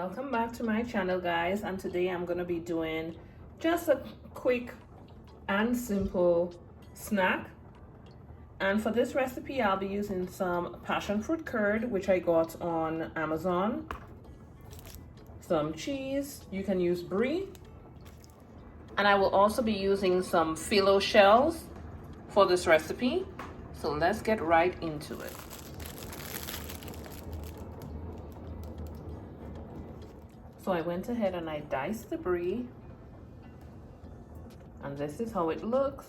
Welcome back to my channel, guys, and today I'm going to be doing just a quick and simple snack. And for this recipe I'll be using some passion fruit curd, which I got on Amazon, some cheese, you can use Brie, and I will also be using some Phyllo shells for this recipe. So let's get right into it. So I went ahead and I diced the Brie, and this is how it looks.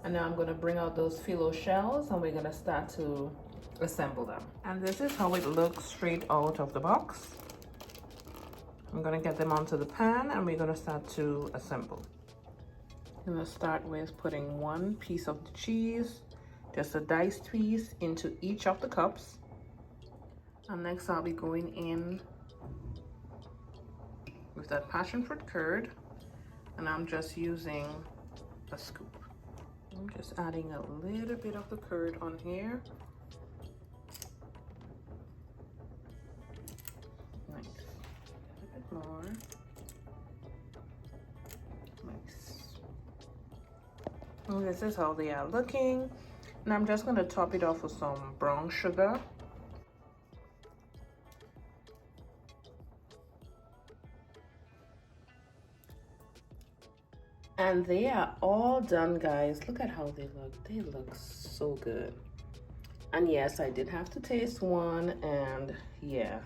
And now I'm going to bring out those Phyllo shells and we're going to start to assemble them. And this is how it looks straight out of the box. I'm going to get them onto the pan and we're going to start to assemble. I'm going to start with putting one piece of the cheese, just a diced piece, into each of the cups. And next I'll be going in with that passion fruit curd, and I'm just using a scoop. I'm just adding a little bit of the curd on here. Nice. A bit more. Nice. And this is how they are looking. And I'm just going to top it off with some brown sugar. And they are all done, guys. Look at how they look. They look so good. And yes, I did have to taste one, and yeah,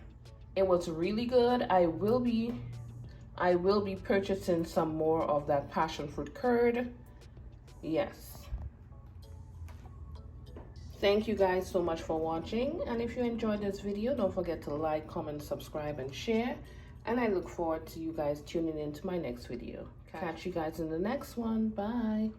it was really good. I will be purchasing some more of that passion fruit curd. Yes. Thank you guys so much for watching, and if you enjoyed this video, don't forget to like, comment, subscribe, and share. And I look forward to you guys tuning in to my next video. Catch you guys in the next one. Bye.